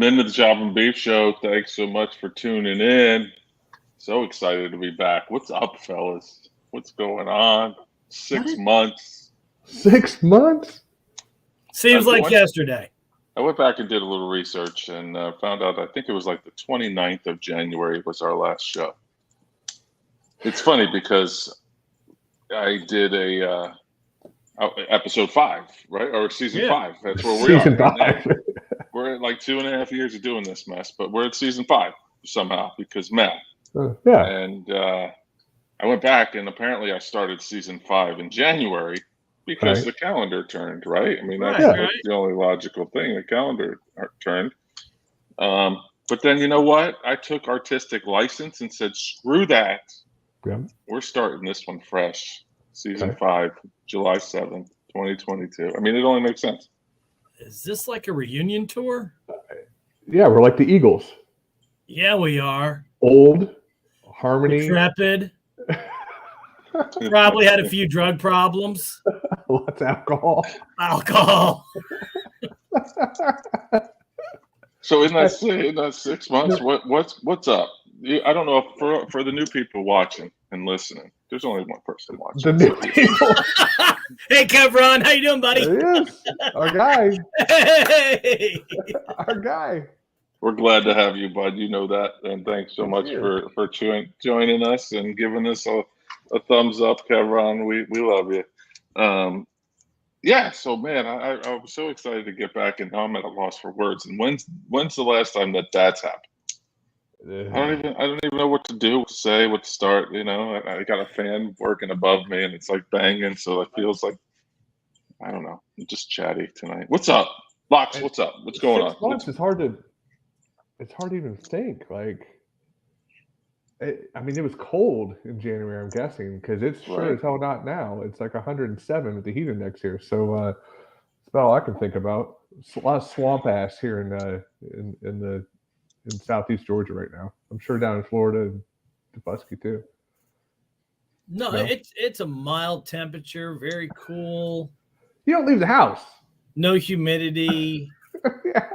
Welcome into the Chop and Beef Show. Thanks so much for tuning in. So excited to be back. What's up, fellas? What's going on? 6 months. 6 months? Seems like yesterday. I went back and did a little research and found out I think it was like the 29th of January was our last show. It's funny because I did a episode 5, right? Or season 5. That's where we Season are. 5. We're at like 2.5 years of doing this mess, but we're at season 5 somehow because math. Yeah. And I went back and apparently I started season 5 in January because the calendar turned, right? I mean, that's the only logical thing. The calendar turned. But then you know what? I took artistic license and said, screw that. Yeah. We're starting this one fresh. Season 5, July 7th, 2022. I mean, it only makes sense. Is this like a reunion tour? Yeah, we're like the Eagles. Yeah, we are. Old, Harmony. Intrepid. Probably had a few drug problems. Lots of alcohol. So in that 6 months, what's up? I don't know if for the new people watching and listening. There's only one person watching. The new people. Hey, Kevron, how you doing, buddy? Yes, our guy. Hey. Our guy. We're glad to have you, bud. You know that, and thanks so much for joining us and giving us a thumbs up, Kevron. We love you. So man, I was so excited to get back, and now I'm at a loss for words. And when's the last time that's happened? I don't even know what to do, what to say, what to start. You know, I got a fan working above me, and it's like banging, so it feels like I don't know. I'm just chatty tonight. What's up, Locks? What's up? What's going on? 6 months is hard to. It's hard to even think. Like, I mean, it was cold in January. I'm guessing because it's sure as hell not now. It's like 107 with the heat index here. So that's about all I can think about. It's a lot of swamp ass here in southeast Georgia right now. I'm sure down in Florida and Tebusky too. No, it's a mild temperature, very cool. You don't leave the house. No humidity. Yeah,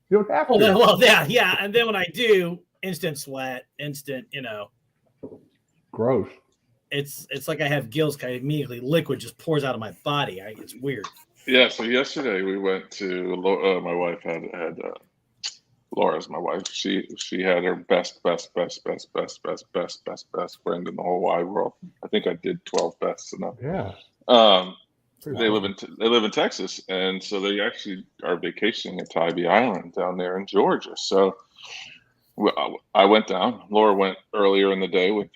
you don't have to. Well, yeah. And then when I do, instant sweat, instant, Gross. It's like I have gills. Immediately, liquid just pours out of my body. It's weird. Yeah. So yesterday we went to my wife had Laura's my wife. She had her best friend in the whole wide world. I think I did 12 bests enough. Yeah. They live in Texas, and so they actually are vacationing at Tybee Island down there in Georgia. So I went down. Laura went earlier in the day with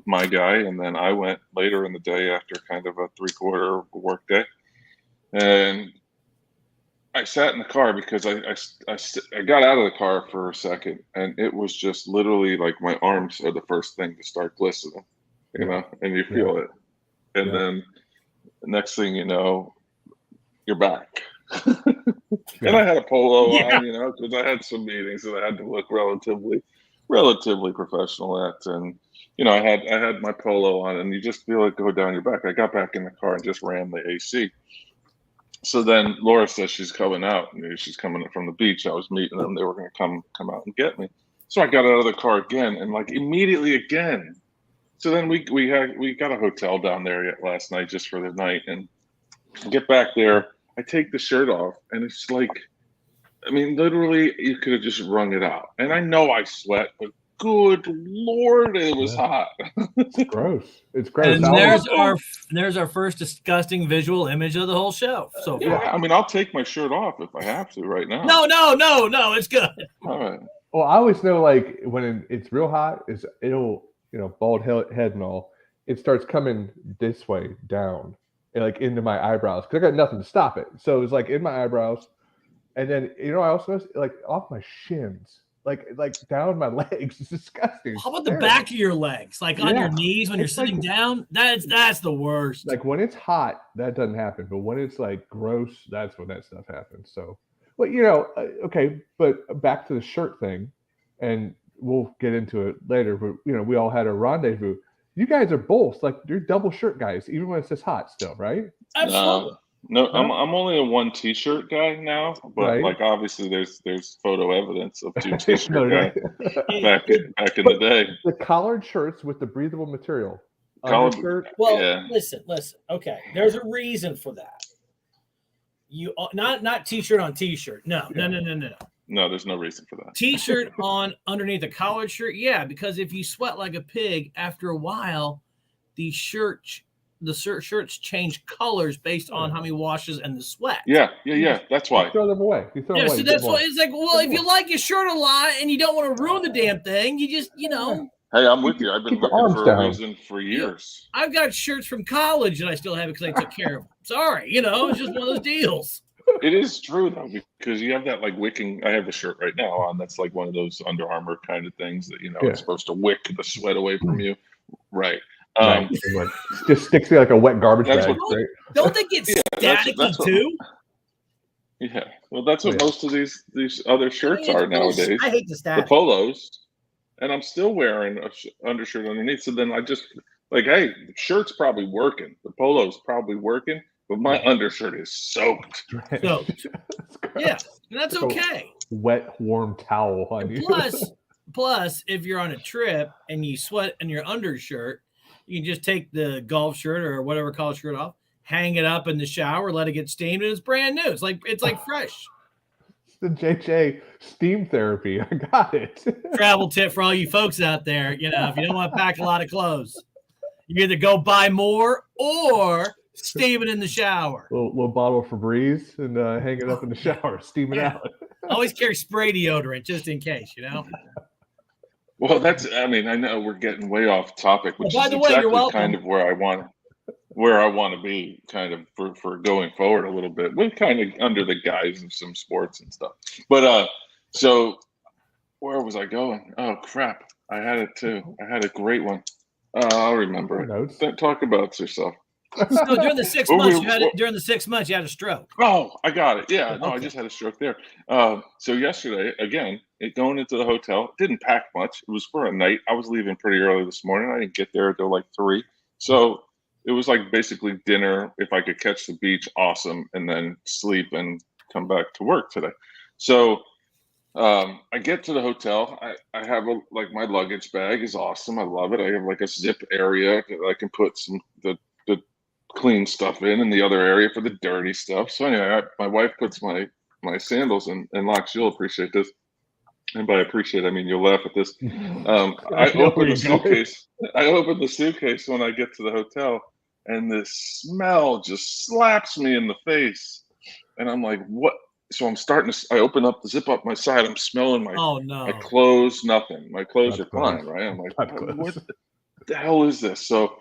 my guy, and then I went later in the day after kind of a 3/4 work day, and I sat in the car because I got out of the car for a second, and it was just literally like my arms are the first thing to start glistening, and you feel it. And then the next thing you know, you're back. And I had a polo on, because I had some meetings that I had to look relatively professional at. And, I had my polo on, and you just feel it go down your back. I got back in the car and just ran the AC. So then Laura says she's coming out. She's coming from the beach. I was meeting them. They were going to come out and get me. So I got out of the car again, and like immediately again. So then we got a hotel down there last night just for the night, and get back there. I take the shirt off, and it's like, I mean, literally, you could have just wrung it out. And I know I sweat, but good Lord, it was hot. It's gross. It's gross. And there's our first disgusting visual image of the whole show. So I mean, I'll take my shirt off if I have to right now. No, it's good. All right. Well, I always know, like, when it's real hot, it'll, bald head and all, it starts coming this way down, and like into my eyebrows, because I got nothing to stop it. So it's like in my eyebrows, and then I also noticed, like, off my shins, like down my legs. It's disgusting. How about the back of your legs, like on your knees when you're sitting down? That's the worst. Like when it's hot, that doesn't happen, but when it's like gross, that's when that stuff happens. So, well, okay, but back to the shirt thing, and we'll get into it later. But we all had a rendezvous. You guys are both like, you're double shirt guys, even when it's this hot still, right? Absolutely. No, I'm only a one T-shirt guy now, but Right. like obviously there's photo evidence of two T-shirt No, guy back in the day. The collared shirts with the breathable material. Collared- Undershirt. Well, Yeah. listen. Okay, there's a reason for that. You not T-shirt on T-shirt. No. No, there's no reason for that. T-shirt on underneath a collared shirt. Yeah, because if you sweat like a pig, after a while, the shirts change colors based on how many washes and the sweat. Yeah. That's why. You throw them away. So that's why it's like, well, if you like your shirt a lot and you don't want to ruin the damn thing, you just, Hey, I'm with you. I've been Keep your looking arms for down. a reason for years. I've got shirts from college that I still have because I took care of them. Sorry, it's just one of those deals. It is true though, because you have that like wicking. I have a shirt right now on that's like one of those Under Armour kind of things that it's supposed to wick the sweat away from you. Right. Right. Just sticks to like a wet garbage That's bag. what- Right? Don't they get staticky that's what- too? Yeah. Well, that's what most of these other shirts are nowadays. I hate the The static. polos, and I'm still wearing a undershirt underneath. So then I just like, hey, the shirt's probably working. The polo's probably working, but my undershirt is soaked. So, yeah, and that's okay. Wet, warm towel on you. Plus, if you're on a trip and you sweat in your undershirt, you can just take the golf shirt or whatever color shirt off, hang it up in the shower, let it get steamed, and it's brand new. It's like fresh. The JJ steam therapy. I got it. Travel tip for all you folks out there. If you don't want to pack a lot of clothes, you either go buy more or steam it in the shower. Little bottle of Febreze and hang it up in the shower, steam it out. Always carry spray deodorant just in case, Well, I know we're getting way off topic, which by is the way, you're exactly welcome. kind of where I want to be kind of for going forward a little bit. We're kind of under the guise of some sports and stuff. But so where was I going? Oh crap. I had it too. I had a great one. I'll remember it. Don't talk about yourself. So during the 6 months, you had a stroke. Oh, I got it. Yeah, no, Okay. I just had a stroke there. So yesterday, again, going into the hotel, didn't pack much. It was for a night. I was leaving pretty early this morning. I didn't get there until like 3. So it was like basically dinner. If I could catch the beach, awesome, and then sleep and come back to work today. So I get to the hotel. I have my luggage bag is awesome. I love it. I have like a zip area that I can put the clean stuff in the other area for the dirty stuff. So anyway, my wife puts my sandals in, and Locks, you'll appreciate this. And by appreciate, I mean you'll laugh at this. I open the suitcase. I open the suitcase when I get to the hotel, and this smell just slaps me in the face. And I'm like, what? So I'm I open up the zip up my side. I'm smelling my clothes, nothing. My clothes are fine, right? I'm like, what the hell is this? So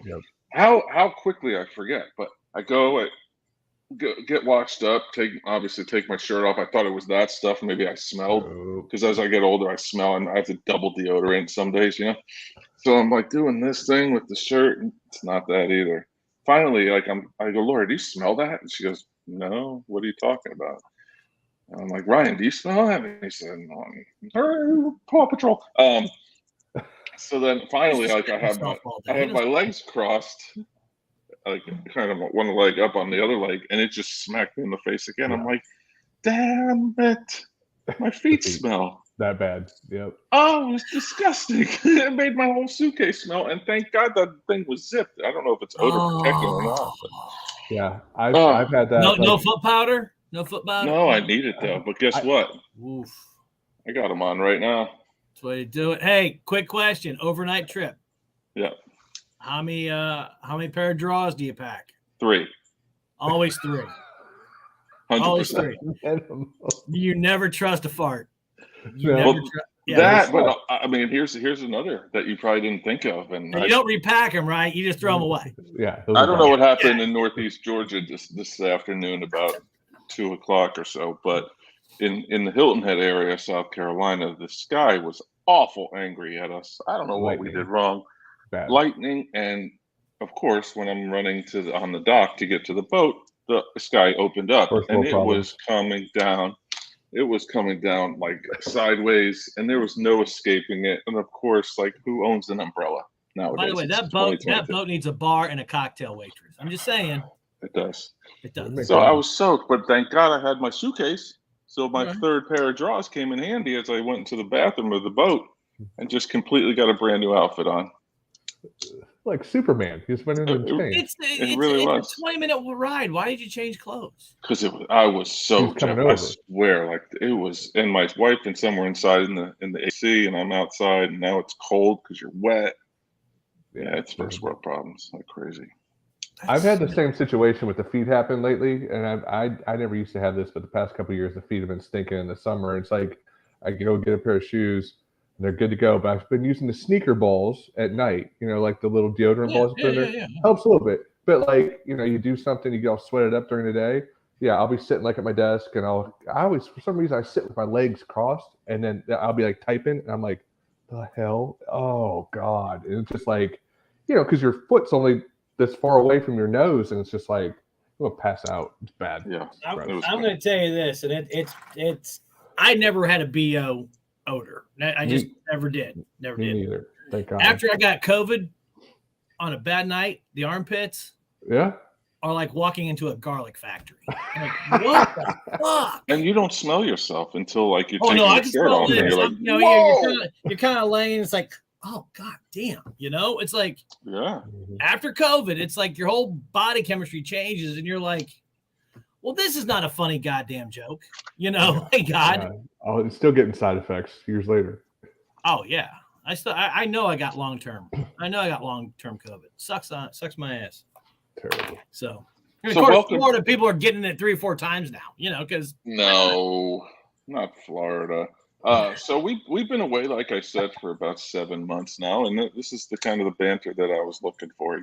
how quickly I forget, but I get washed up, take my shirt off. I thought it was that stuff. Maybe I smelled, because as I get older, I smell, and I have to double deodorant some days, So I'm like doing this thing with the shirt, and it's not that either. Finally, I go, Laura, do you smell that? And she goes, no, what are you talking about? And I'm like, Ryan, do you smell that? And he said, no, Paw Patrol. So then finally, I have my legs crossed, like kind of one leg up on the other leg, and it just smacked me in the face again. I'm like, damn it, my feet smell that bad. Yep. Oh, it was disgusting. It made my whole suitcase smell, and thank God that thing was zipped. I don't know if it's odor protecting or not. But. Yeah, I've had that. No foot powder. No foot powder. No, I need it though. But guess what? Oof. I got them on right now. That's the way to do it. Hey, quick question: overnight trip. Yeah. How many pair of drawers do you pack? 3. Always 3. 100%. Always 3. You never trust a fart. But I mean, here's another that you probably didn't think of, and you don't repack them, right? You just throw them away. Yeah. I don't know what happened in Northeast Georgia this afternoon about 2:00 or so, but in the Hilton Head area, South Carolina, the sky was awful angry at us. I don't know what we did wrong. Bad. Lightning, and of course, when I'm running on the dock to get to the boat, the sky opened up, and it was coming down. It was coming down like sideways, and there was no escaping it. And of course, like, who owns an umbrella nowadays? By the way, that boat needs a bar and a cocktail waitress. I'm just saying. It does. It does. So I was soaked, but thank God I had my suitcase. So my Right. third pair of drawers came in handy as I went into the bathroom of the boat and just completely got a brand new outfit on. Like Superman. He just went into the change. It really was. It's a 20-minute ride. Why did you change clothes? Because I was soaked, Jeff. over. I swear, like it was. And my wife and somewhere inside in the AC, and I'm outside, and now it's cold because you're wet. Yeah, it's first world problems, like crazy. I've had the same situation with the feet happen lately, and I never used to have this, but the past couple of years the feet have been stinking in the summer. It's like I go get a pair of shoes and they're good to go, but I've been using the sneaker balls at night, like the little deodorant balls. Yeah. Helps a little bit, but like you do something, you get all sweated up during the day. Yeah, I'll be sitting like at my desk, and I always, for some reason, I sit with my legs crossed, and then I'll be like typing, and I'm like, the hell, oh god, and it's just like, because your foot's only this far away from your nose, and it's just like I'm gonna pass out. It's bad. Yeah, I'm gonna tell you this, and it's I never had a BO odor. I just never did. Never did. Neither. Thank God. After I got COVID on a bad night, the armpits are like walking into a garlic factory. I'm like, what the fuck? And you don't smell yourself until like you're taking I your can shirt smell off. this. And you're like, you're kind of laying. It's like, oh god damn, it's like after COVID, it's like your whole body chemistry changes, and you're like, well, this is not a funny goddamn joke, my God. Yeah. Oh, it's still getting side effects years later. Oh yeah, I know I got long term. I know I got long term COVID. Sucks my ass. Terrible. So of course, Florida people are getting it 3 or 4 times now. Because no, not Florida. So we've been away, like I said, for about 7 months now, and this is the kind of the banter that I was looking for.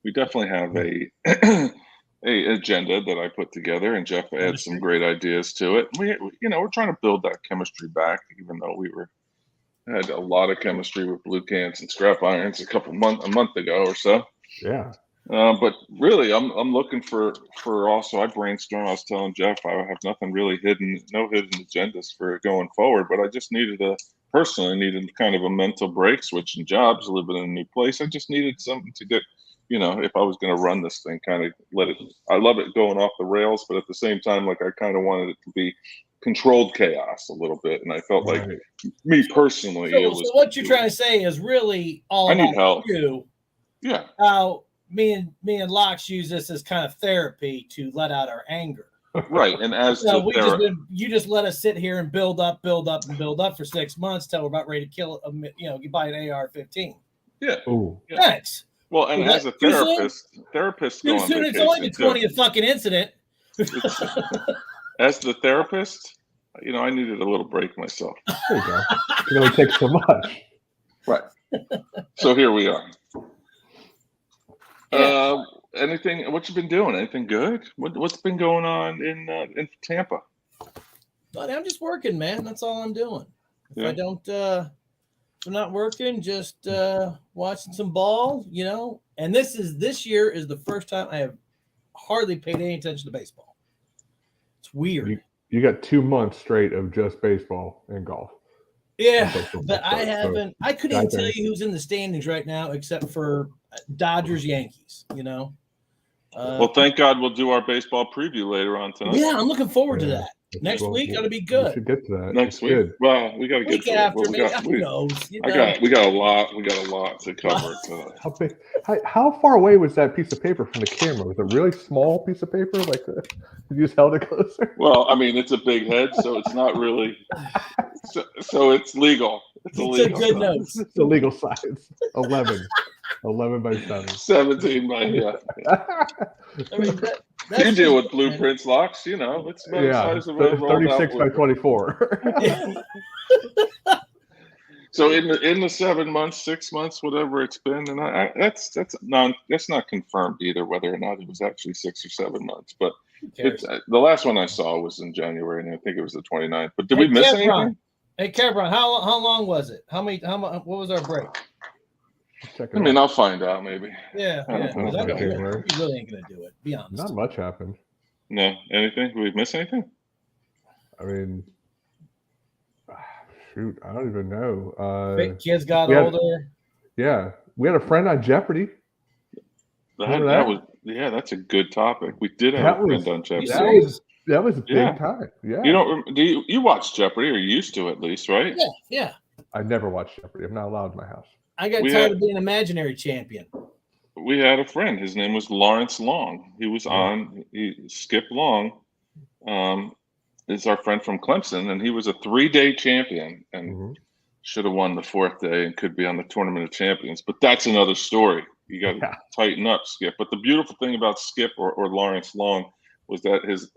We definitely have a agenda that I put together, and Jeff adds some great ideas to it. We're trying to build that chemistry back, even though we had a lot of chemistry with blue cans and scrap irons a month ago or so. Yeah. But really, I'm looking for also. I brainstormed. I was telling Jeff I have nothing really no hidden agendas for going forward. But I just personally needed kind of a mental break, switching jobs, living in a new place. I just needed something to get, if I was going to run this thing, kind of let it. I love it going off the rails, but at the same time, like I kind of wanted it to be controlled chaos a little bit, and I felt like me personally. So what you're trying to say is really all I need help. You. Yeah. How me and Locks use this as kind of therapy to let out our anger. Right, and as you just let us sit here and build up for 6 months till we're about ready to kill you buy an AR-15. Yeah. Ooh. Thanks. Well, and as a therapist too soon. It's only the 20th fucking incident. As the therapist, I needed a little break myself. There you go. It only takes so much. Right. So here we are. Anything? What you been doing? Anything good? What's been going on in Tampa? I'm just working, man. That's all I'm doing. If I don't, if I'm not working, just watching some ball, And this year is the first time I have hardly paid any attention to baseball. It's weird. You got 2 months straight of just baseball and golf. Yeah, but I haven't. I couldn't even tell you who's in the standings right now, except for Dodgers, Yankees. Well, thank God we'll do our baseball preview later on tonight. Yeah, I'm looking forward to that. Next week ought to be good. We should get to that. Next week. Good. Well, we got to get to after it. Who knows? We got a lot. We got a lot to cover tonight. How far away was that piece of paper from the camera? Was it a really small piece of paper? Like, you just held it closer? Well, I mean, it's a big head, so it's not really. So it's legal. It's a good notes. It's a legal size. 11 by 7. 17 by I mean, you deal with blueprints, Locks. It's about the size of a 36 by 24. So in the 7 months, 6 months, whatever it's been, and that's not confirmed either whether or not it was actually 6 or 7 months. But the last one I saw was in January, and I think it was the 29th. But did we miss anything? Hey, Kevron, how long was it? What was our break? I mean, I'll find out maybe. Yeah. You really ain't gonna do it. Be honest. Not much happened. No, anything? Did we miss anything? I mean, shoot, I don't even know. Big kids got older. Yeah, we had a friend on Jeopardy. That Yeah, that's a good topic. We did have That a friend was on Jeopardy. that was Yeah. big time. Yeah. You watch Jeopardy, or you used to at least, right? Yeah. I never watched Jeopardy. I'm not allowed in my house. I got tired of being imaginary champion. We had a friend. His name was Lawrence Long. He was on. Skip Long is our friend from Clemson, and he was a 3-day champion and should have won the 4th day and could be on the Tournament of Champions. But that's another story. You got to tighten up, Skip. But the beautiful thing about Skip or Lawrence Long was that his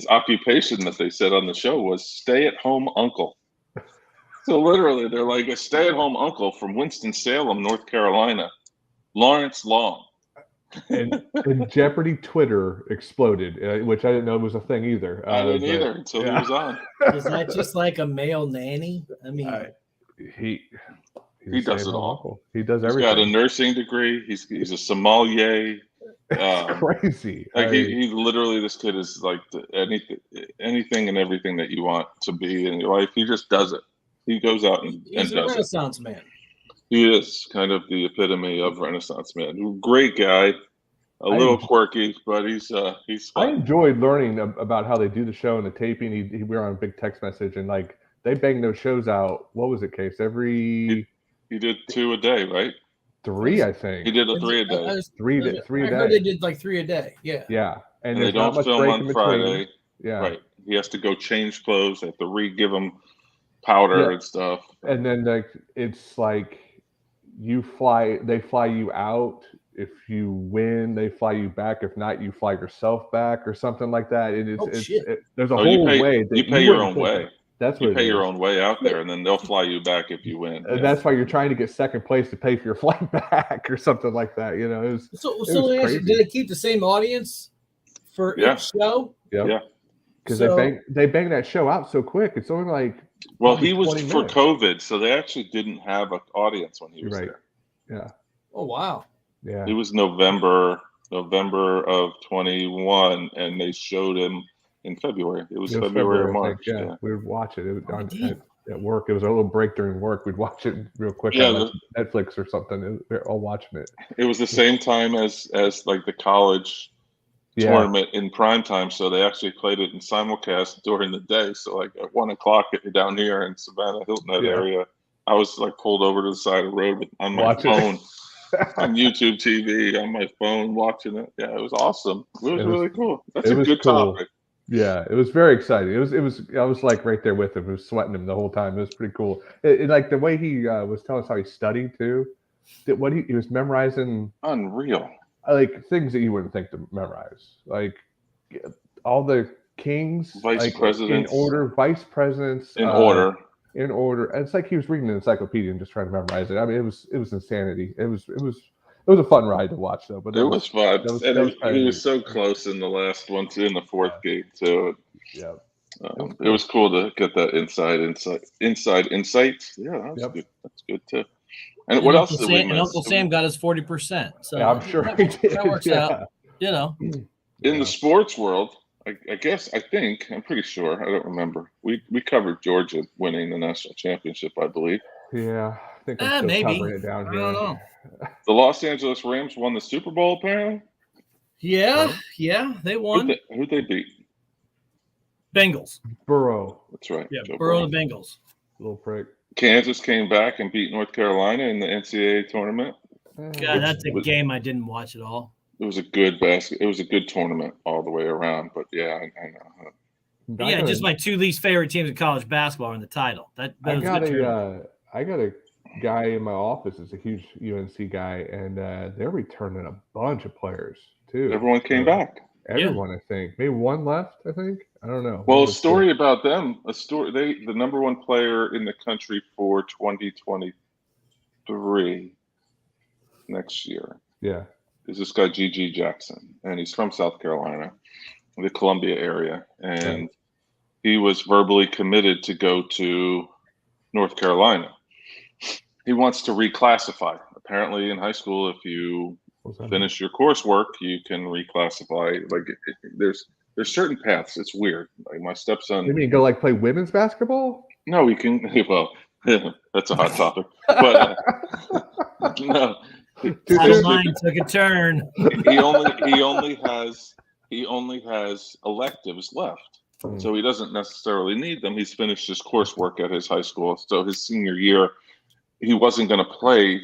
occupation that they said on the show was stay-at-home uncle. So literally, they're like a stay-at-home uncle from Winston-Salem, North Carolina, Lawrence Long. And Jeopardy Twitter exploded, which I didn't know was a thing either. I didn't either until he was on. Is that just like a male nanny? I mean, he does it all. Uncle. He does everything. He's got a nursing degree. He's a sommelier. It's crazy. Like he literally, this kid is like anything and everything that you want to be in your life. He just does it. He goes out and he's does a Renaissance man. He is kind of the epitome of Renaissance man. Great guy, a little quirky, but he's fun. I enjoyed learning about how they do the show and the taping. We were on a big text message, and like they bang those shows out. What was it, Case? He did 2 a day, right? 3, I think. He did a 3 a day. 3 a day. I heard they did like 3 a day. Yeah. Yeah, and they don't film on Friday. Yeah, right. He has to go change clothes. They have to re-give him powder and stuff. And then it's like they fly you out. If you win, they fly you back. If not, you fly yourself back or something like that. There's a whole way that you pay your own way. That's what you pay your own way out there, and then they'll fly you back if you win. And that's why you're trying to get second place to pay for your flight back or something like that. You know, so did they keep the same audience for each show? Yeah. Because they bang that show out so quick. It's only like he was for COVID, so they actually didn't have an audience when he was there. Yeah. Oh wow. Yeah. It was November of 21, and they showed him in February. It was February or March. Yeah, we would watch it. At work. It was a little break during work. We'd watch it real quick on Netflix or something. They're all watching it. It was the same time as like the college tournament in prime time, so they actually played it in simulcast during the day. So like at 1:00 down here in Savannah, Hilton Head area, I was like pulled over to the side of the road on my phone. On YouTube TV, on my phone, watching it. Yeah, it was awesome. It was really cool. That's a good topic. Yeah, it was very exciting. It was. I was like right there with him. I was sweating him the whole time. It was pretty cool. Like the way he was telling us how he studied too. What he was memorizing. Unreal. Like things that you wouldn't think to memorize. Like all the kings, vice presidents in order, vice presidents in order. In order. It's like he was reading an encyclopedia and just trying to memorize it. I mean, it was insanity. It was a fun ride to watch though. But it was fun. He was so close in the last one too, in the 4th game too. Yeah. It was cool to get that inside insight. Yeah, that's good too. And what else did we miss? And Uncle Sam got his 40%. So I'm sure he did. That works out. You know. In the sports world, I guess, I'm pretty sure. I don't remember. We covered Georgia winning the national championship, I believe. Yeah, I think I'm still maybe. covering it down here. I don't know. The Los Angeles Rams won the Super Bowl, apparently. Yeah, they won. Who'd they beat? Bengals. Burrow. That's right. Yeah, Burrow the Bengals. Little prick. Kansas came back and beat North Carolina in the NCAA tournament. God, that's a game I didn't watch at all. It was a good It was a good tournament all the way around. But yeah, I know. Yeah, just my 2 least favorite teams in college basketball are in the title. I got a guy in my office is a huge UNC guy, and they're returning a bunch of players too. Everyone came back. Everyone, I think. Maybe one left. I think. I don't know. Well, a story about them. The number 1 player in the country for 2023 next year. Yeah. Is this guy Giga Jackson, and he's from South Carolina, the Columbia area, and he was verbally committed to go to North Carolina. He wants to reclassify. Apparently, in high school, if you finish your coursework, you can reclassify. Like there's certain paths. It's weird. Like my stepson. You mean go like play women's basketball? No, he can. Well, that's a hot topic. But no. Title line took a turn. He only has electives left, so he doesn't necessarily need them. He's finished his coursework at his high school, so his senior year, he wasn't going to play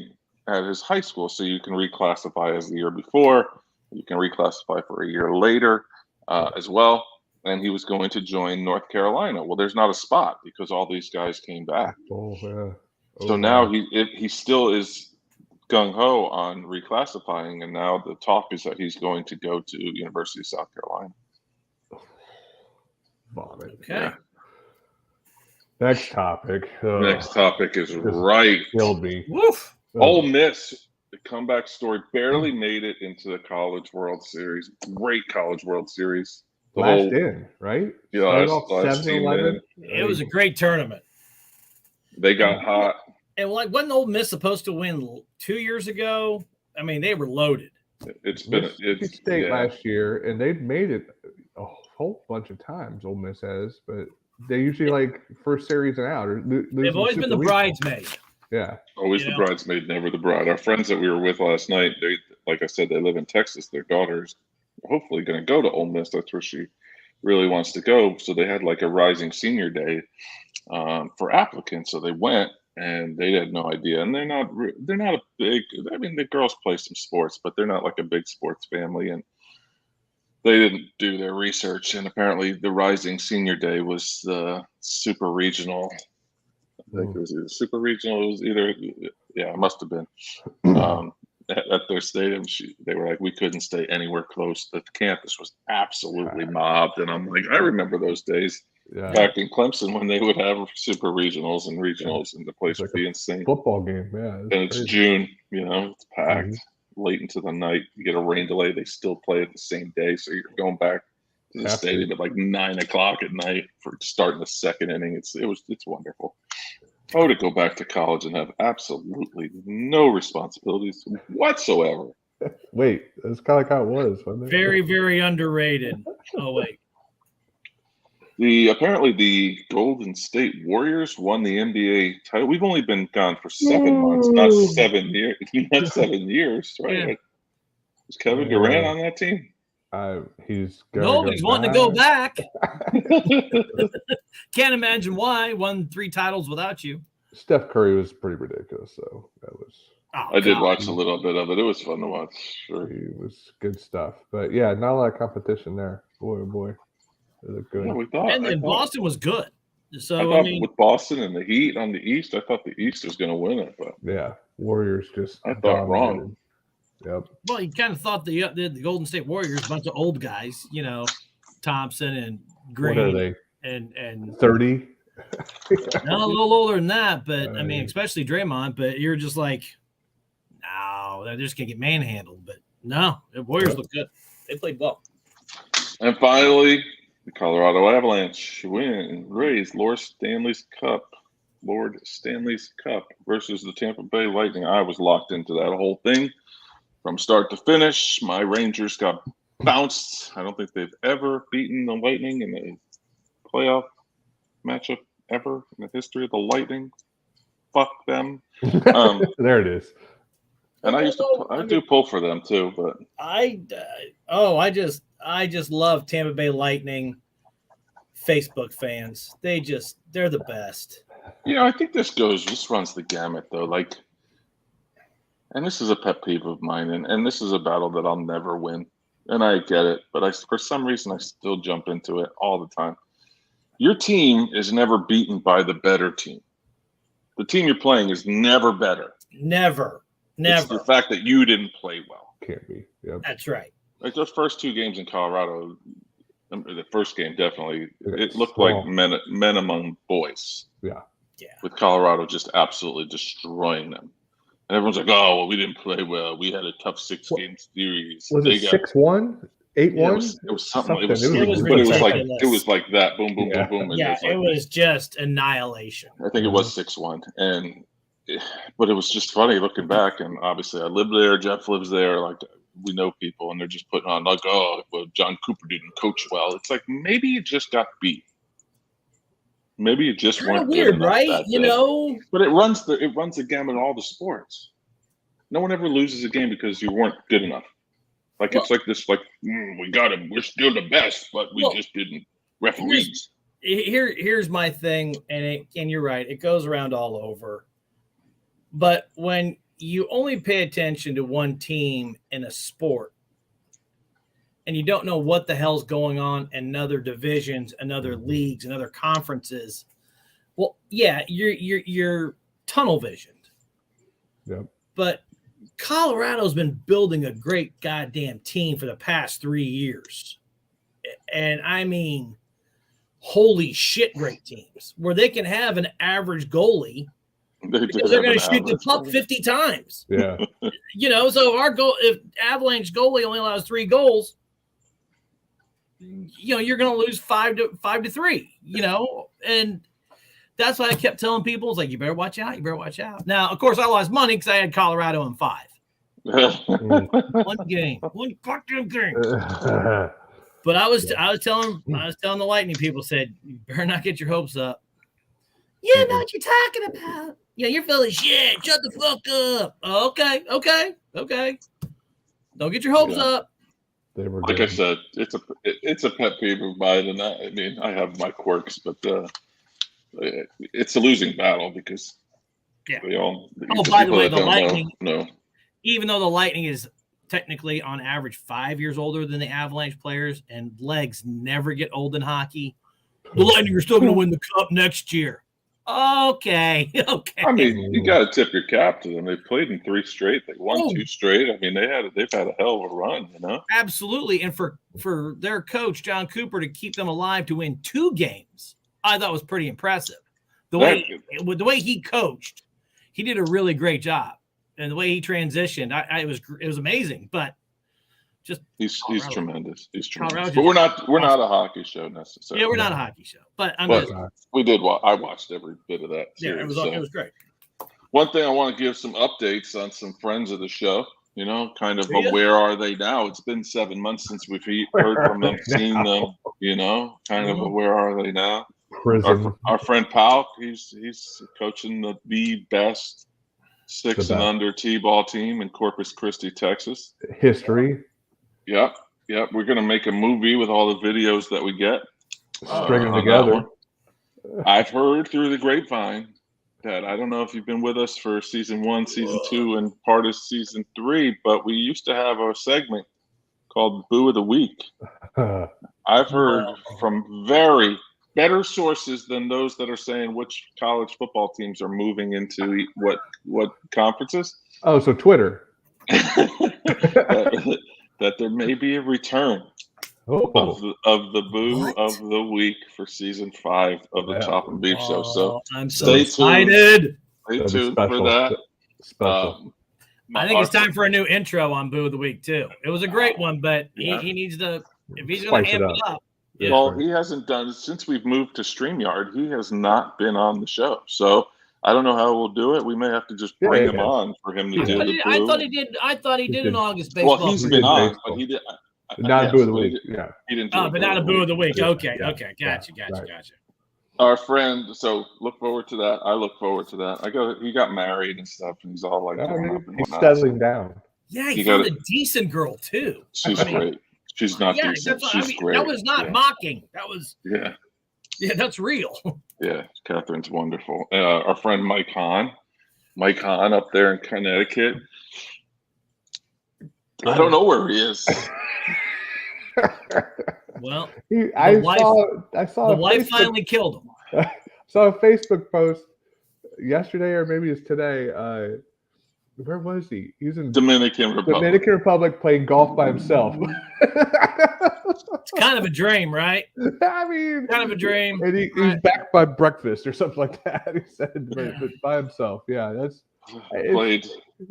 at his high school, so you can reclassify as the year before. You can reclassify for a year later as well. And he was going to join North Carolina. Well, there's not a spot because all these guys came back. So now he still is gung-ho on reclassifying, and now the talk is that he's going to go to University of South Carolina. Vomit. Okay. Yeah. Next topic. Next topic is right. Killed me. Woof. Ole Miss, the comeback story, barely made it into the College World Series. Great College World Series. Last in, right? Yeah, last team in. It was a great tournament. They got hot. And like, wasn't Ole Miss supposed to win 2 years ago? I mean, they were loaded. It's been Mississippi State last year, and they've made it a whole bunch of times. Ole Miss has, but they usually like first series and out. Or they've always been the bridesmaid. Yeah, always the bridesmaid, never the bride. Our friends that we were with last night, they, like I said, they live in Texas. Their daughter's hopefully going to go to Ole Miss. That's where she really wants to go. So they had like a rising senior day for applicants. So they went, and they had no idea. And they're not a big. I mean, the girls play some sports, but they're not like a big sports family. And they didn't do their research. And apparently, the rising senior day was the super regional. I think it was either super regional. It was either, it must have been. At their stadium, they were like, we couldn't stay anywhere close. The campus was absolutely mobbed. And I'm like, I remember those days back in Clemson when they would have super regionals, and the place would be insane. Football game, And it's crazy. June, it's packed late into the night. You get a rain delay, they still play it the same day. So you're going back to the stadium at like 9 o'clock at night for starting the second inning. It's wonderful. I would go back to college and have absolutely no responsibilities whatsoever. Wait, that's kind of like how it was, wasn't it? Very, very underrated. Oh, wait. Apparently the Golden State Warriors won the NBA title. We've only been gone for 7 months, not 7 years. Not 7 years, right? Yeah. Was Kevin Durant on that team? He's nobody's wanting to go back. Can't imagine why. Won 3 titles without you. Steph Curry was pretty ridiculous, so that was. I did watch a little bit of it. It was fun to watch. Sure, it was good stuff. But yeah, not a lot of competition there. Boy, oh boy, they look good. Yeah, we thought. And Boston was good. So I mean, with Boston and the Heat on the East, I thought the East was going to win it, but yeah, Warriors just. I thought wrong. Yep. Well, you kind of thought the Golden State Warriors, a bunch of old guys, Thompson and Green. What are they? And 30. No, a little older than that, but I mean, especially Draymond. But you're just like, no, they're just gonna get manhandled. But no, the Warriors look good. They played well. And finally, the Colorado Avalanche raised Lord Stanley's Cup versus the Tampa Bay Lightning. I was locked into that whole thing from start to finish. My Rangers got bounced. I don't think they've ever beaten the Lightning in a playoff matchup ever in the history of the Lightning. Fuck them. There it is. And I do pull for them too, but I just love Tampa Bay Lightning Facebook fans. They're the best. I think this runs the gamut though. Like, and this is a pet peeve of mine, and this is a battle that I'll never win. And I get it, but for some reason I still jump into it all the time. Your team is never beaten by the better team. The team you're playing is never better. Never. It's the fact that you didn't play well. Can't be. Yep. That's right. Like those first 2 games in Colorado, the first game definitely, it looked like men among boys. Yeah. With Colorado just absolutely destroying them. And everyone's like, oh, well, we didn't play well. We had a tough 6-game series. Was it 6-1? 8-1? It was something. It was like that. Boom, boom, boom, boom. And it was just annihilation. I think it was 6-1. But it was just funny looking back. And obviously, I live there. Jeff lives there. Like, we know people, and they're just putting on like, oh, well, John Cooper didn't coach well. It's like maybe you just got beat. Maybe you just weren't weird, right? But it runs the gamut of all the sports. No one ever loses a game because you weren't good enough. Like it's like this, like we got him. We're still the best, but we just didn't referees. Here's my thing, and you're right. It goes around all over. But when you only pay attention to one team in a sport, and you don't know what the hell's going on in other divisions, and other leagues, and other conferences, well, yeah, you're tunnel visioned. Yep. But Colorado's been building a great goddamn team for the past 3 years. And I mean, holy shit, great teams where they can have an average goalie because they're going to shoot the puck 50 times. Yeah. So if Avalanche goalie only allows 3 goals, you're going to lose 5-3, and that's why I kept telling people, it's like, you better watch out. You better watch out. Now, of course, I lost money because I had Colorado in 5. One game, one fucking game. But I was telling the Lightning people, said, you better not get your hopes up. You know what you're talking about. Yeah, you're full of shit. Shut the fuck up. Okay. Don't get your hopes up. Like I said, it's a pet peeve of mine, and I mean, I have my quirks, but it's a losing battle because they all. By the way, the Lightning. No. Even though the Lightning is technically on average 5 years older than the Avalanche players, and legs never get old in hockey, the Lightning are still going to win the cup next year. Okay. I mean, you got to tip your cap to them. They played in 3 straight. They won 2 straight. I mean, they've had a hell of a run, Absolutely, and for their coach John Cooper to keep them alive to win 2 games, I thought was pretty impressive. The way he coached, he did a really great job. And the way he transitioned, it was amazing. But just he's tremendous. He's tremendous. But we're not a hockey show necessarily. Yeah, we're not a hockey show. But we did. I watched every bit of that series. Yeah, it was great. One thing I want to give some updates on some friends of the show. Kind of where are they now? It's been 7 months since we've heard from them, seen them. Kind of where are they now? Prison. Our friend Pal, he's coaching the best 6 and under T-ball team in Corpus Christi, Texas. History. Yep. We're gonna make a movie with all the videos that we get. String them together. I've heard through the grapevine that I don't know if you've been with us for season 1, season 2, and part of season 3, but we used to have a segment called Boo of the Week. I've heard from very better sources than those that are saying which college football teams are moving into what conferences. Oh, so Twitter. that there may be a return of the Boo of the Week for season 5 of the Chop and Beef Show. So I'm so excited. Stay tuned for that. I think it's time for a new intro on Boo of the Week too. It was a great one, but he needs to, if he's going to amp it up. Well, he hasn't done since we've moved to StreamYard. He has not been on the show, so I don't know how we'll do it. We may have to just bring him on for him to do the Boo. I thought he did an August baseball. Well, he's been on, but he did not Boo of the Week. He didn't. But not a Boo of the Week. Okay, gotcha. Our friend. So look forward to that. I look forward to that. He got married and stuff, and he's all like, he's settling down. Yeah, he found a decent girl too. She's great. She's not decent. She's great. That was not mocking. That was that's real. Yeah, Catherine's wonderful. Our friend Mike Hahn up there in Connecticut. I don't know where he is. Well, I saw the wife finally killed him. Saw a Facebook post yesterday, or maybe it's today. Where was he? He's in Dominican Republic playing golf by himself. It's kind of a dream, right? I mean, kind of a dream. And he's back by breakfast or something like that. He said, but by himself. Yeah,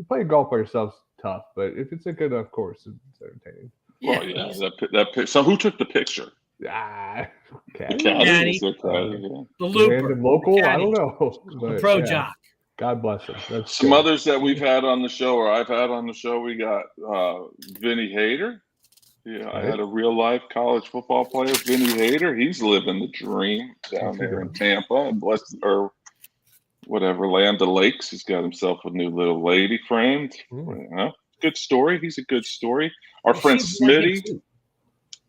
playing golf by yourself's tough, but if it's a good enough course, it's entertaining. Well, yeah, that so who took the picture? The caddy. The looper. Random local? I don't know. The pro jock. God bless him. That's some others that we've had on the show, or I've had on the show. We got Vinny Hayter. Yeah, I had a real life college football player, Vinny Hayter. He's living the dream down there in Tampa, and whatever, Land O'Lakes. He's got himself a new little lady friend. You know, good story. He's a good story. Our friend Smitty.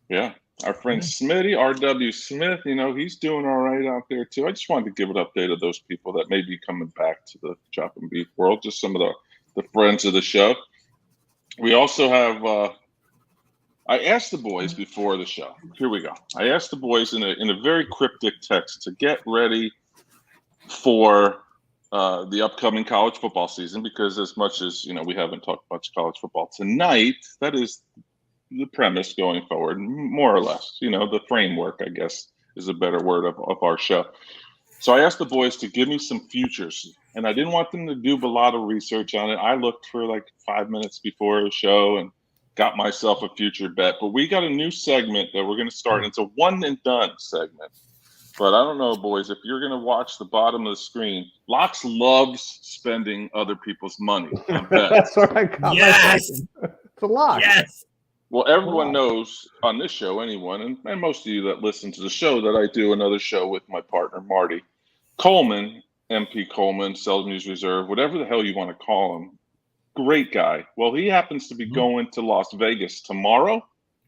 Yeah. Our friend Smitty, R.W. Smith, you know, he's doing all right out there too. I just wanted to give an update of those people that may be coming back to the Chop and Beef world, just some of the friends of the show. We also have, I asked the boys before the show. Here we go. I asked the boys in a very cryptic text to get ready for the upcoming college football season, because as much as, you know, we haven't talked much college football tonight, that is the premise going forward, more or less. You know, the framework, I guess, is a better word of our show. So I asked the boys to give me some futures, and I didn't want them to do a lot of research on it. I looked for like 5 minutes before the show and got myself a future bet. But we got a new segment that we're going to start. It's a one and done segment. But I don't know, boys, if you're going to watch the bottom of the screen, Locks loves spending other people's money on bets. That's what I got. Yes. It's a lot. Yes. Well, everyone knows on this show, anyone, and most of you that listen to the show, that I do another show with my partner, Marty Coleman, MP Coleman, Seldom News Reserve, whatever the hell you want to call him. Great guy. Well, he happens to be going to Las Vegas tomorrow,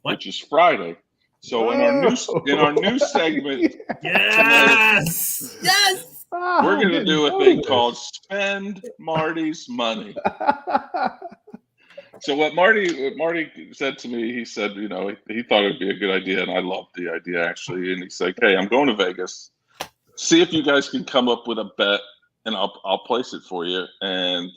which is Friday. So in our new segment, yes, yes, we're going to do a thing called Spend Marty's Money. So what Marty said to me, he said, you know, he thought it'd be a good idea, and I loved the idea actually. And he's like, "Hey, I'm going to Vegas. See if you guys can come up with a bet, and I'll place it for you. And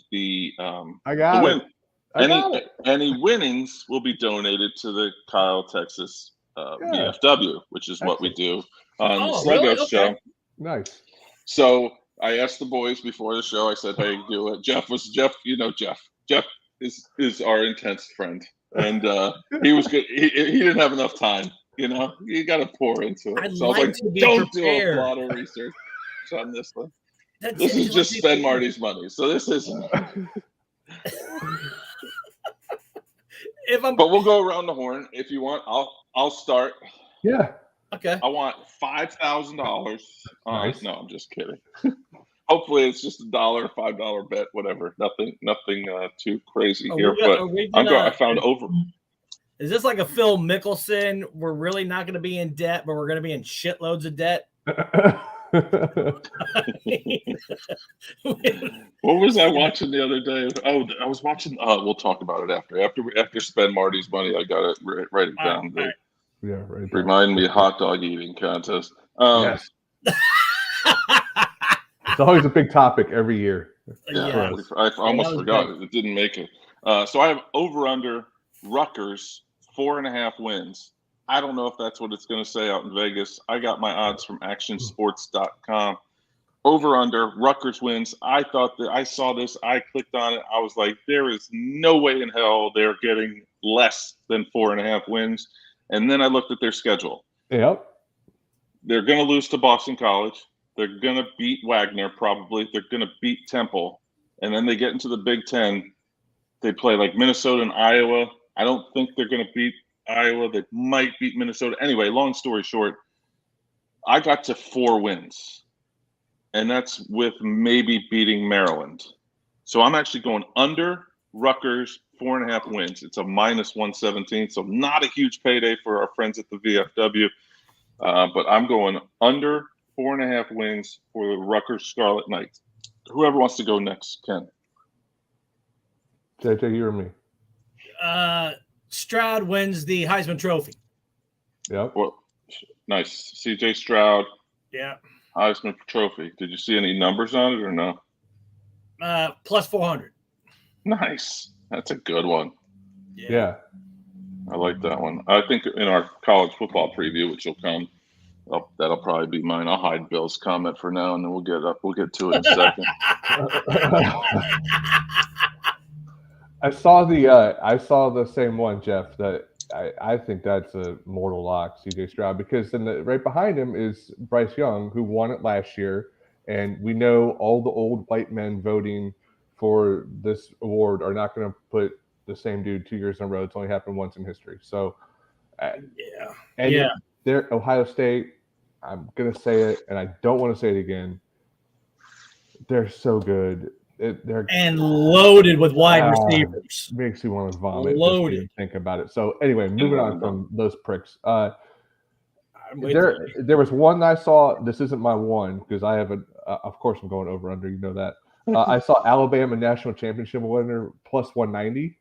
any winnings will be donated to the Kyle, Texas VFW, which is what we do on the Sluggo show. Nice. So I asked the boys before the show. I said, "Hey, do it." Jeff, you know, Jeff is our intense friend, and he was good. He didn't have enough time. You know, you got to pour into it. So I was like, "Don't do a lot of research on this one. This is just spend Marty's money." So this isn't. But we'll go around the horn if you want. I'll start. Yeah. Okay. I want $5,000. Nice. No, I'm just kidding. Hopefully it's just $1, $5 bet, whatever. Nothing too crazy here. I found over. Is this like a Phil Mickelson? We're really not going to be in debt, but we're going to be in shitloads of debt. What was I watching the other day? Oh, I was watching. We'll talk about it after Spend Marty's Money. I got it write it down. Right. Yeah, right. Remind me, hot dog eating contest. Yes. It's always a big topic every year. Yeah, I almost forgot it. It didn't make it. So I have over under Rutgers 4.5 wins. I don't know if that's what it's going to say out in Vegas. I got my odds from actionsports.com. Over under Rutgers wins. I thought that I saw this. I clicked on it. I was like, there is no way in hell they're getting less than 4.5 wins. And then I looked at their schedule. Yep. They're going to lose to Boston College. They're going to beat Wagner probably. They're going to beat Temple. And then they get into the Big Ten. They play like Minnesota and Iowa. I don't think they're going to beat Iowa. They might beat Minnesota. Anyway, long story short, I got to 4 wins. And that's with maybe beating Maryland. So I'm actually going under Rutgers 4.5 wins. It's a -117. So not a huge payday for our friends at the VFW. But I'm going under 4.5 wins for the Rutgers Scarlet Knights. Whoever wants to go next, Ken. JJ, you or me? Stroud wins the Heisman Trophy. Yep. Well, nice. CJ Stroud. Yeah. Heisman Trophy. Did you see any numbers on it or no? Plus 400. Nice. That's a good one. Yeah. I like that one. I think in our college football preview, which will come, that'll probably be mine. I'll hide Bill's comment for now, and then we'll get to it in a second. I saw the same one, Jeff. That I think that's a mortal lock, CJ Stroud, because then right behind him is Bryce Young, who won it last year, and we know all the old white men voting for this award are not going to put the same dude 2 years in a row. It's only happened once in history. So, they're Ohio State. I'm going to say it, and I don't want to say it again. They're so good. They're and loaded with wide receivers. Makes you want to vomit Loaded. just to think about it. So anyway, moving on from those pricks. There was one that I saw. This isn't my one because I haven't. Of course, I'm going over under. You know that. I saw Alabama national championship winner plus 190.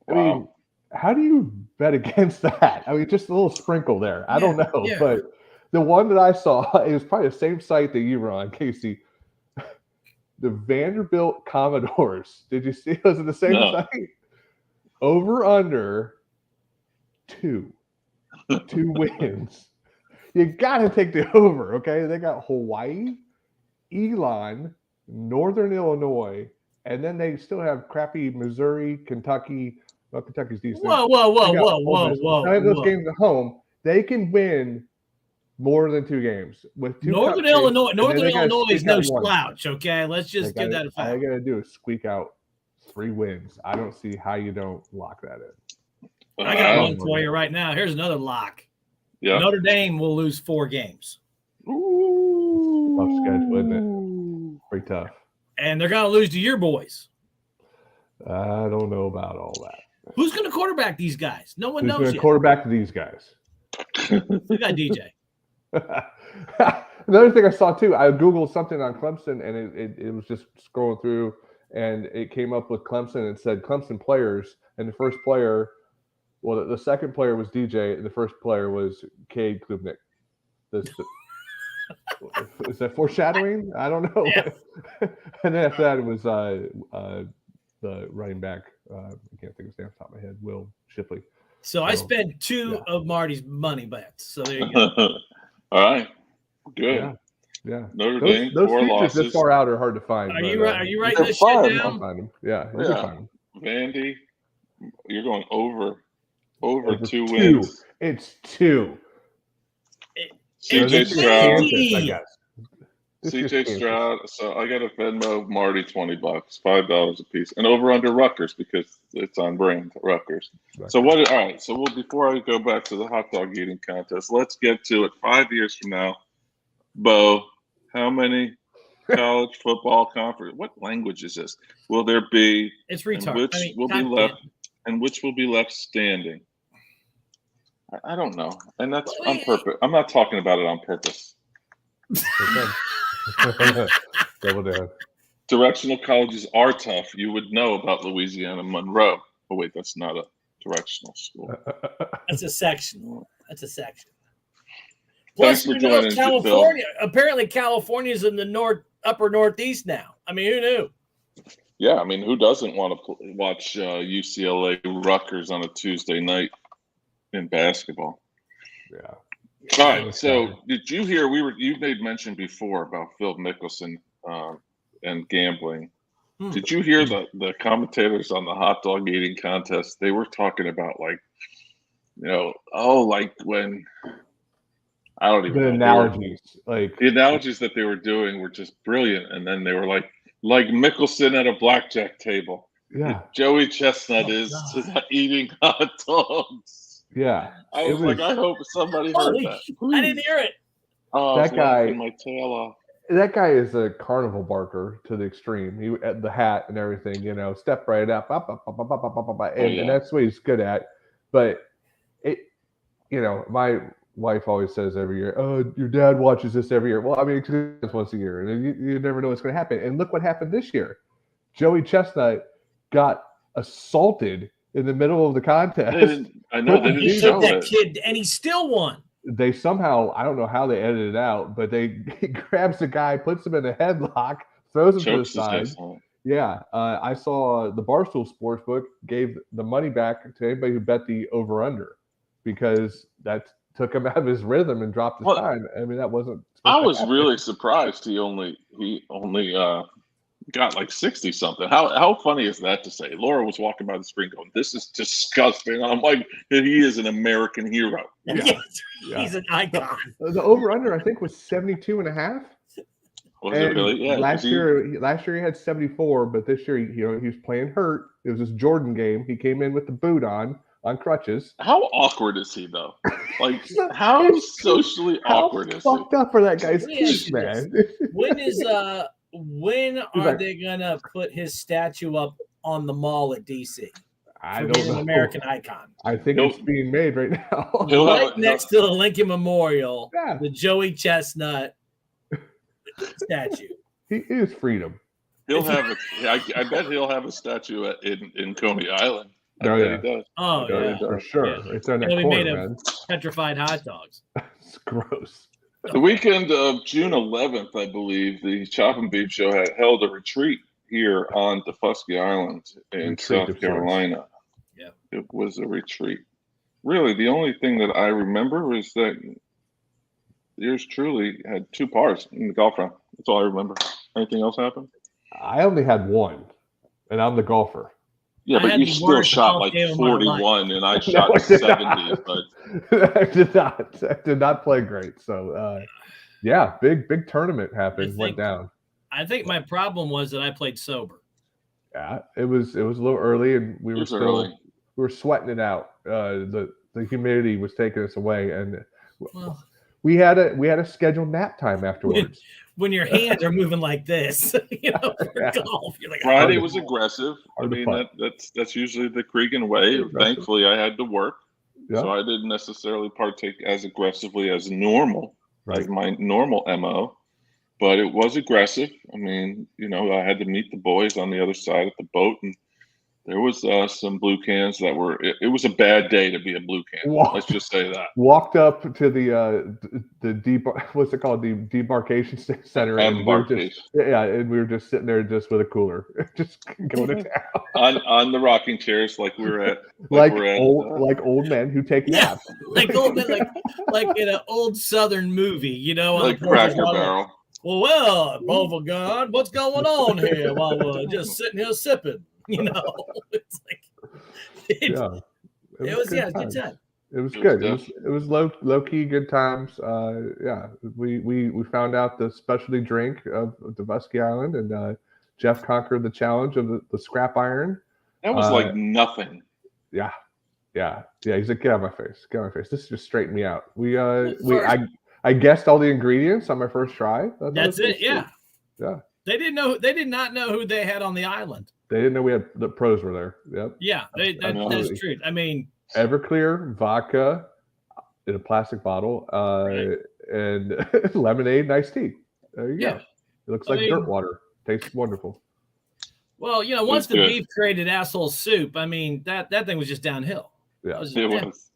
I mean, how do you bet against that? I mean, just a little sprinkle there. I don't know, but the one that I saw, it was probably the same site that you were on, Casey. The Vanderbilt Commodores. Did you see those at the same site? Over under 2 wins. You got to take the over, okay? They got Hawaii, Elon, Northern Illinois, and then they still have crappy Missouri, Kentucky. Well, Kentucky's decent. Whoa. I have those games at home. They can win more than 2 games with 2. Northern Illinois is no slouch. Okay, let's just give that a fact. All you got to do is squeak out 3 wins. I don't see how you don't lock that in. I got one for you right now. Here's another lock. Yeah. Notre Dame will lose 4 games. Ooh. Tough schedule, isn't it? Pretty tough. And they're going to lose to your boys. I don't know about all that. Who's going to quarterback these guys? No one knows yet. Who's going to quarterback these guys? We got DJ. Another thing I saw too, I Googled something on Clemson and it was just scrolling through and it came up with Clemson and said Clemson players, and the first player, well, the second player was DJ and the first player was Cade Klubnik. Is that foreshadowing? I don't know. Yeah. And then after that it was the running back. I can't think of his name off the top of my head. Will Shipley. So I spent 2 of Marty's money bets. So there you go. All right. Good. Yeah. Notre Dame, those 4 losses. This far out are hard to find. Are you writing this shit down? I'll find them. Yeah. You can find them. Vandy, you're going over 2 wins. It's 2. CJ Stroud. I guess. CJ Stroud. So I got to Venmo Marty $20, $5 a piece, and over under Rutgers because it's on brand Rutgers. So what? All right. So before I go back to the hot dog eating contest, let's get to it. 5 years from now, Bo, how many college football conference? What language is this? Will there be? It's retarded. Which will be left, and which will be left standing? I don't know, and that's on purpose. I'm not talking about it on purpose. Double down. Directional colleges are tough. You would know about Louisiana Monroe. Oh wait, that's not a directional school. That's a section. Thanks Plus, for joining, California. Apparently, California's in the upper northeast now. I mean, who knew? Yeah, I mean, who doesn't want to watch UCLA Rutgers on a Tuesday night in basketball? Yeah. All right. So, did you hear? You made mention before about Phil Mickelson and gambling. Did you hear the commentators on the hot dog eating contest? They were talking about like when I don't even know. The analogies that they were doing were just brilliant. And then they were like Mickelson at a blackjack table. Yeah. Joey Chestnut is to eating hot dogs. Yeah. I was like, I hope somebody heard that. I didn't hear it. Oh, that guy, my tail off. That guy is a carnival barker to the extreme. He the hat and everything, step right up, and that's what he's good at. But my wife always says every year, "Oh, your dad watches this every year." Well, I mean, it's once a year, and you never know what's going to happen. And look what happened this year. Joey Chestnut got assaulted in the middle of the contest. I know they didn't show that kid, and he still won. They somehow, I don't know how they edited it out, but he grabs the guy, puts him in a headlock, throws him to the side. Yeah, I saw the Barstool Sportsbook gave the money back to anybody who bet the over/under because that took him out of his rhythm and dropped his time. I mean, that wasn't. I was really surprised he only got like 60 something. How funny is that to say? Laura was walking by the screen going, "This is disgusting." I'm like, he is an American hero. Yeah. He's an icon. The over/under, I think, was 72.5. Was it really? Yeah. Last year he had 74, but this year he was playing hurt. It was his Jordan game. He came in with the boot on, on crutches. How awkward is he though? Like, how socially awkward is he? How fucked up for that guy's Let me ask feet, you this. man? When are they gonna put his statue up on the mall at DC? I For don't being know. an American icon. I think it's being made right now. Right next to the Lincoln Memorial, Yeah. the Joey Chestnut statue. He is freedom. He'll have I bet he'll have a statue in Coney Island. I Oh, bet yeah. he does. Oh, yeah. For sure. Yeah. It's on that It'll be corner, made man. of petrified hot dogs. It's gross. The weekend of June 11th, I believe, the Chop and Beef Show had held a retreat here on Tybee Island in South Carolina. Yeah. It was a retreat. Really, the only thing that I remember is that yours truly had 2 pars in the golf round. That's all I remember. Anything else happen? I only had 1, and I'm the golfer. Yeah, but you still shot like 41, and I shot 70. But I did not play great. So, yeah, big tournament happened. Went down. I think my problem was that I played sober. Yeah, it was a little early, and we were sweating it out. The humidity was taking us away, and we had a scheduled nap time afterwards. When your hands are moving like this, for golf, you're like, Friday was aggressive. I mean, that's usually the Cregan way. Thankfully, I had to work, so I didn't necessarily partake as aggressively as normal, like my normal MO. But it was aggressive. I mean, I had to meet the boys on the other side of the boat, and there was some blue cans that were. It was a bad day to be a blue can. Let's just say that. Walked up to what's it called? The debarkation center. And we were just sitting there just with a cooler, just going to town on the rocking chairs, like we were at, like old men who take naps, like old men, like in an old Southern movie, like Cracker Barrel. Oh my God, what's going on here? While we're just sitting here sipping. It's like it was a good time. It was good. It was low key good times. We found out the specialty drink of Tybee Island, and Jeff conquered the challenge of the scrap iron. That was like nothing. Yeah. He's like, get out of my face. Get out of my face. This just straightened me out. I guessed all the ingredients on my first try. That's it. Yeah. Yeah. They did not know who they had on the island. They didn't know the pros were there. Yep. Yeah, that's true. I mean, Everclear vodka in a plastic bottle, and lemonade and iced tea. There you go. It looks like dirt water. Tastes wonderful. Well, once the beef created asshole soup, I mean that thing was just downhill. Yeah, it was.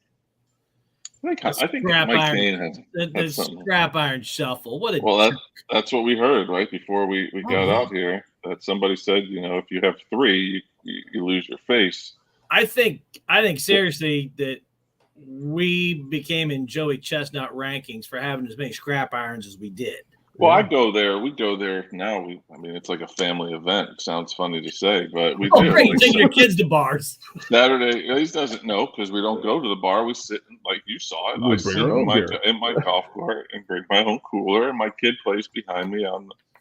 I think Mike Kane had the scrap iron shuffle. That's what we heard right before we got out here. That somebody said, if you have 3, you lose your face. I think seriously that we became in Joey Chestnut rankings for having as many scrap irons as we did. Well, I go there. We go there now. I mean, it's like a family event. It sounds funny to say, but we do. Great. Taking your kids to bars. Saturday, he doesn't know because we don't go to the bar. We sit, like you saw it. I sit in my golf cart and bring my own cooler, and my kid plays behind me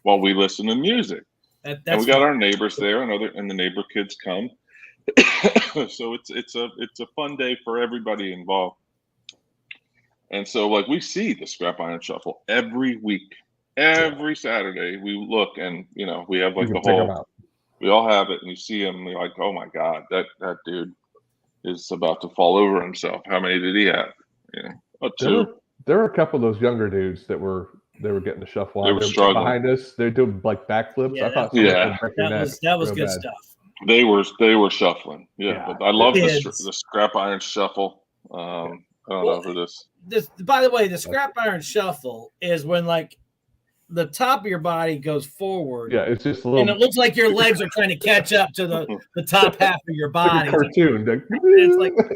while we listen to music. And we got our neighbors there, and the neighbor kids come. So it's a fun day for everybody involved. And so, like, we see the scrap iron shuffle every week. Every Saturday we look, and we have like the whole. We all have it, and you see him. You're like, oh my God, that dude is about to fall over himself. How many did he have? 2. There were a couple of those younger dudes that were getting the shuffle. They were struggling behind us. They're doing like backflips. Yeah, I thought that was good stuff. They were shuffling. Yeah, but I love the scrap iron shuffle. I don't know who this. By the way, the scrap iron shuffle is when like the top of your body goes forward. Yeah, it's just a little. And it looks like your legs are trying to catch up to the top half of your body. Like a cartoon. It's like, what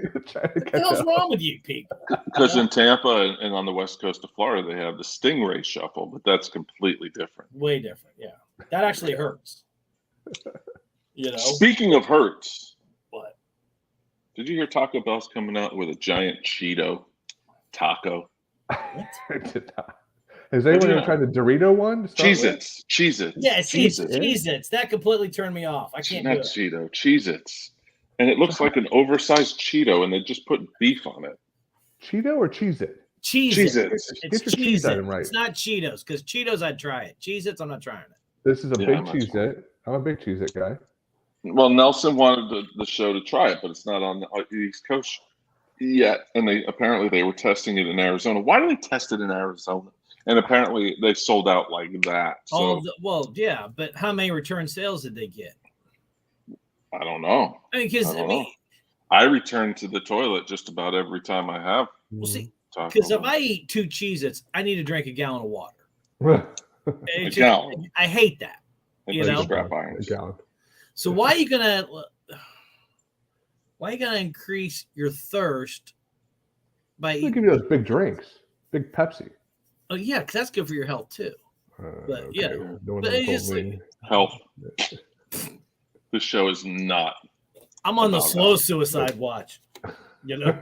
the hell's wrong with you people? Because in Tampa and on the west coast of Florida, they have the Stingray shuffle, but that's completely different. Way different, yeah. That actually hurts. Speaking of hurts. What? Did you hear Taco Bell's coming out with a giant Cheeto taco? What? I did not. Has anyone ever tried the Dorito one? Cheez-Its. Yeah, Cheez-Its. That completely turned me off. I can't do it. Not Cheeto. Cheez-Its. and it looks like an oversized Cheeto, and they just put beef on it. Cheeto or Cheez-It? Cheez-Its. It's Get your cheese item right. It's not Cheetos, because Cheetos I'd try it. Cheez-Its, I'm not trying it. This is a big Cheez-It. I'm a big Cheez-It guy. Well, Nelson wanted the show to try it, but it's not on the East Coast yet. And they were testing it in Arizona. Why do they test it in Arizona? And apparently they sold out like that. So, yeah, but how many return sales did they get? I don't know. I return to the toilet just about every time I have. Well, see, because if I eat 2 Cheez-Its, I need to drink a gallon of water. I hate that. You know? A gallon. So why are you gonna increase your thirst by eating? Give you those big drinks, big Pepsi. Oh yeah, because that's good for your health too. But okay. yeah, but it's just like, health. This show is not. I'm on the slow suicide watch. You know.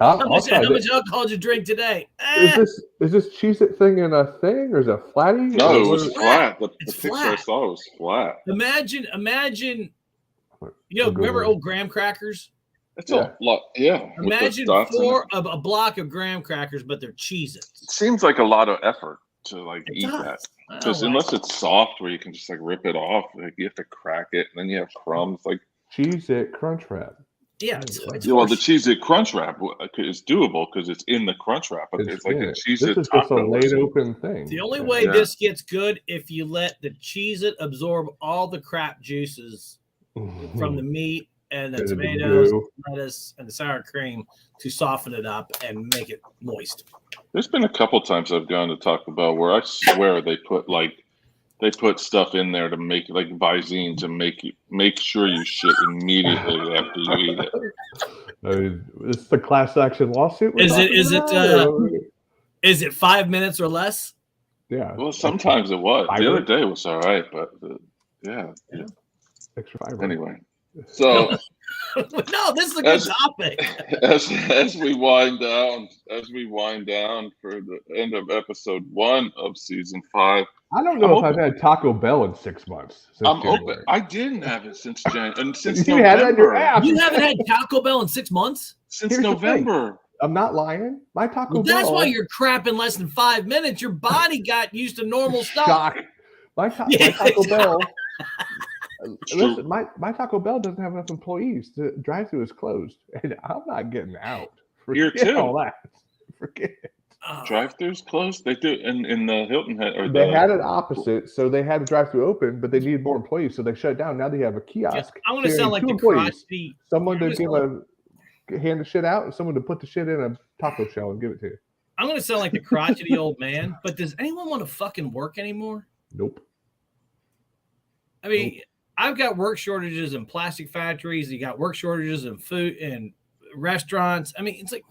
How much alcohol did you drink today? Is this Cheez-It thing in a thing, or is it flatty? No, it was flat. The picture I saw was flat. Imagine. Remember old graham crackers? It's a lot. Yeah. Imagine a block of graham crackers, but they're Cheez-Its. It seems like a lot of effort to eat that. Because unless it's soft, where you can just rip it off, you have to crack it, and then you have crumbs. Cheez-It Crunchwrap. Yeah, well, the Cheez-It Crunchwrap is doable because it's in the Crunchwrap, but it's like a Cheez-It This is just a laid open thing. The only way this gets good if you let the Cheez-It absorb all the crap juices from the meat and the tomatoes, lettuce, and the sour cream to soften it up and make it moist. There's been a couple times I've gone to Taco Bell where I swear they put stuff in there to make Visine to make sure you shit immediately after you eat it. This is the class action lawsuit. Is it 5 minutes or less? Yeah. Well, sometimes it was. The other day was all right, but yeah. Extra fiber. Anyway, so no, this is a good topic. As we wind down for the end of episode 1 of season 5. I don't know if I've had Taco Bell in 6 months. I'm open. I didn't have it since January. And since you November. had it on your app. You haven't had Taco Bell in 6 months? Since November. I'm not lying. My Taco Bell. That's why you're crap in less than 5 minutes. Your body got used to normal stuff. Shock. My Taco Bell. Listen, my Taco Bell doesn't have enough employees. The drive-thru is closed, and I'm not getting out. Here too. All that. Forget it. Drive-thru's closed. They do in the Hilton Head. They had it opposite, so they had the drive-thru open, but they needed more employees, so they shut it down. Now they have a kiosk. I want to sound like the crotchety. Someone to hand the shit out, and someone to put the shit in a taco shell and give it to you. I'm going to sound like the crotchety old man, but does anyone want to fucking work anymore? Nope. I mean, I've got work shortages in plastic factories. You got work shortages in food and restaurants. I mean, it's like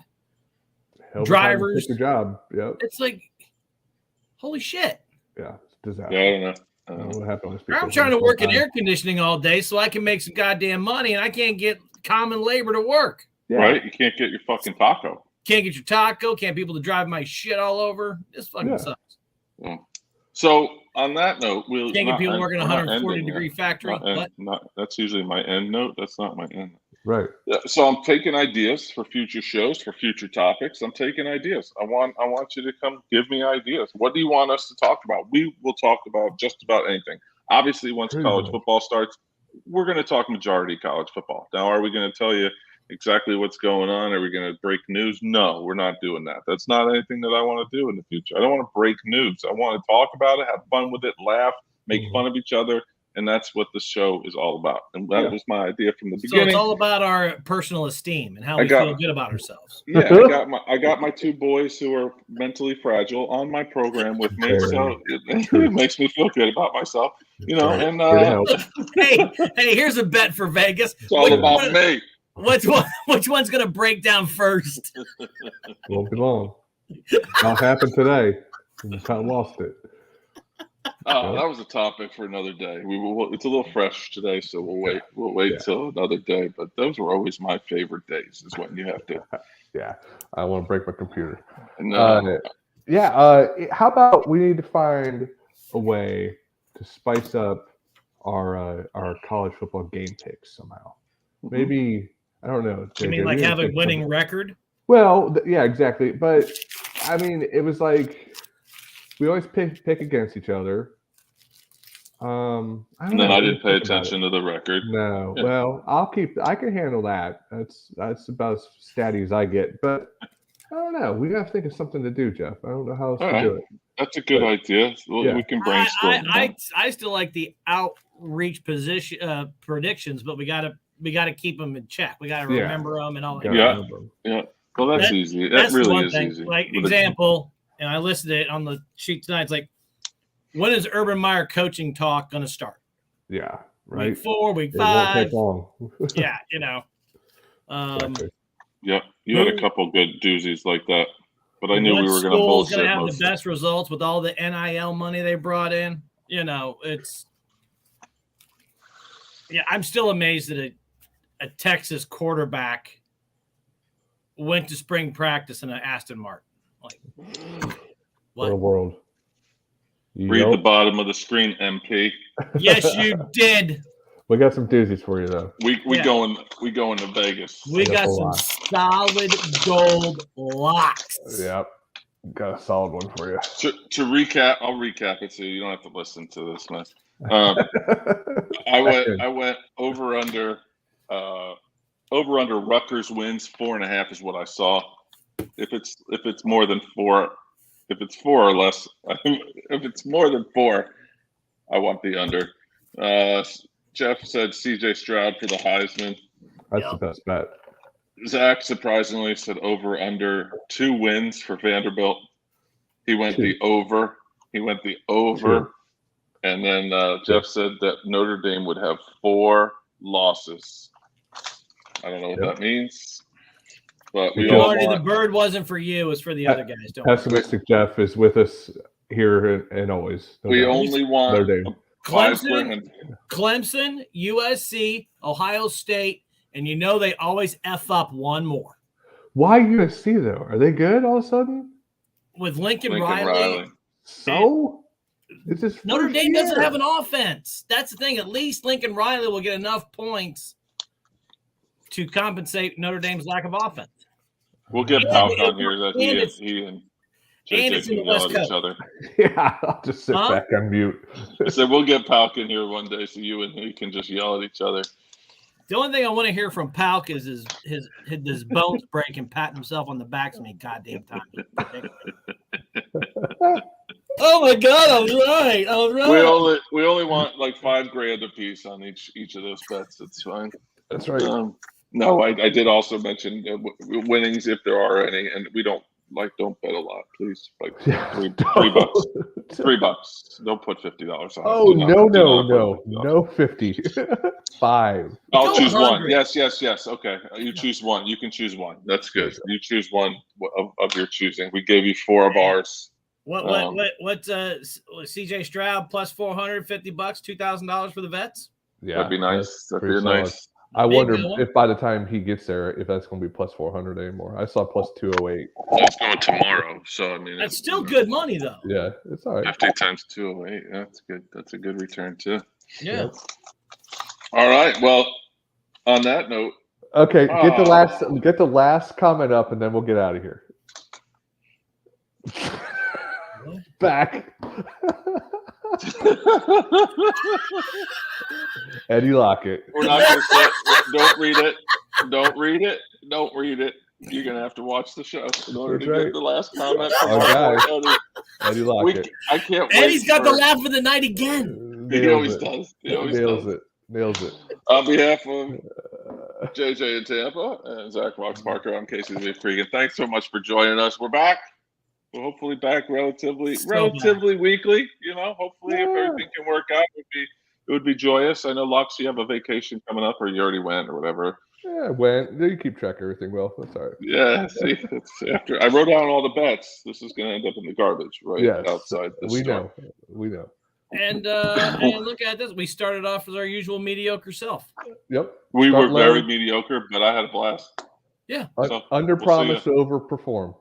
drivers. Take your job. Yep. It's like, holy shit. Yeah, it's a disaster. Yeah, I don't know. I don't know what happened. I'm trying to work in air conditioning all day so I can make some goddamn money, and I can't get common labor to work. Yeah. Right? You can't get your fucking taco. Can't get your taco. Can't people to drive my shit all over. This fucking sucks. Yeah. So on that note, we'll can't get people working in a 140-degree factory. That's usually my end note. That's not my end note. Right. Yeah, so I'm taking ideas for future shows, for future topics. I'm taking ideas. I want you to come give me ideas. What do you want us to talk about? We will talk about just about anything. Obviously, once college football starts, we're going to talk majority college football. Now, are we going to tell you exactly what's going on? Are we going to break news? No, we're not doing that. That's not anything that I want to do in the future. I don't want to break news. I want to talk about it, have fun with it, laugh, make fun of each other. And that's what the show is all about. And that was my idea from the beginning. So it's all about our personal esteem and how we feel good about ourselves. Yeah, I got my 2 boys who are mentally fragile on my program with me, so it makes me feel good about myself. You know, and hey, here's a bet for Vegas. It's all about me. Which one's gonna break down first? Won't be long. That'll happen today. We kind of lost it. That was a topic for another day. It's a little fresh today, so we'll wait till another day. But those were always my favorite days. Is when you have to. Yeah, I want to break my computer. No. How about we need to find a way to spice up our college football game picks somehow. Maybe I don't know. You mean like have a winning record? Well, yeah, exactly. But I mean, it was like we always pick against each other. I didn't pay attention to the record. No, yeah. Well, I can handle that. That's about as statty as I get. But I don't know. We have to think of something to do, Jeff. I don't know how else to do it. That's a good idea. We can brainstorm. I still like the outreach position predictions, but we gotta keep them in check. We gotta remember them and all that. Yeah. Well, that's easy. That really is easy. Like example, and I listed it on the sheet tonight. It's like, when is Urban Meyer coaching talk going to start? Yeah, right. Week 4, week 5. It won't take long. Yeah, you know. Yeah, you had a couple good doozies like that, but I knew we were going to bullshit. Going to have the best results with all the NIL money they brought in. You know, it's. Yeah, I'm still amazed that a Texas quarterback went to spring practice in an Aston Martin. Like, what a world. Read the bottom of the screen, MP. Yes, you did. We got some doozies for you, though. We going to Vegas. We got some solid gold locks. Yep, got a solid one for you. To recap, I'll recap it so you don't have to listen to this mess. I went over under Rutgers wins 4.5 is what I saw. If it's more than 4. If it's 4 or less, if it's more than 4, I want the under. Jeff said CJ Stroud for the Heisman. That's the best bet. Zach surprisingly said over under 2 wins for Vanderbilt. He went the over. And then Jeff said that Notre Dame would have 4 losses. I don't know what that means. But the bird wasn't for you; it was for the other guys. Pessimistic Jeff is with us here and always. We only want Clemson, USC, Ohio State, and you know they always F up one more. Why USC though? Are they good all of a sudden? With Lincoln Riley. So it's just Notre Dame doesn't have an offense. That's the thing. At least Lincoln Riley will get enough points to compensate Notre Dame's lack of offense. We'll get Palk on here that he and JJ can yell at each other. Yeah, I'll just sit back on mute. I said we'll get Palk in here one day so you and he can just yell at each other. The only thing I want to hear from Palk is his bones break and patting himself on the back so many goddamn times. Oh my God, I was right. We only want like $5,000 a piece on each of those bets. That's fine. That's right. No, I did also mention winnings if there are any, and we don't bet a lot, please. Like $3. $3. Don't put $50 on. Oh no, 50. 5. I'll choose one. Yes. Okay, you choose one. You can choose one. That's good. You choose one of your choosing. We gave you 4 of ours. What CJ Stroud plus $450, $2,000 for the vets? Yeah, that'd be nice. That'd be nice. I wonder if by the time he gets there, if that's going to be plus 400 anymore. I saw plus 208. That's going tomorrow, so I mean that's still good money though. Yeah, it's all right. 50 times 208. Yeah, that's good. That's a good return too. Yeah. All right. Well, on that note, okay, get the last comment up, and then we'll get out of here. Back. Eddie Lockett. We're not going to say don't read it. Don't read it. Don't read it. You're going to have to watch the show in order to get the last comment. Eddie Lockett. I can't wait. Eddie's got the laugh of the night again. He always does. Nails it. On behalf of JJ in Tampa and Zach Fox Parker, I'm Casey V. Cregan. Thanks so much for joining us. We're back. We're hopefully back relatively weekly. You know, hopefully if everything can work out, it would be joyous. I know, Lux, you have a vacation coming up, or you already went, or whatever. Yeah, I went. You keep track of everything well. That's all right. Yeah, see, it's after I wrote down all the bets. This is going to end up in the garbage, right outside the store. We know. And look at this. We started off as our usual mediocre self. Yep. We were very mediocre, but I had a blast. Yeah. Under promise, over perform.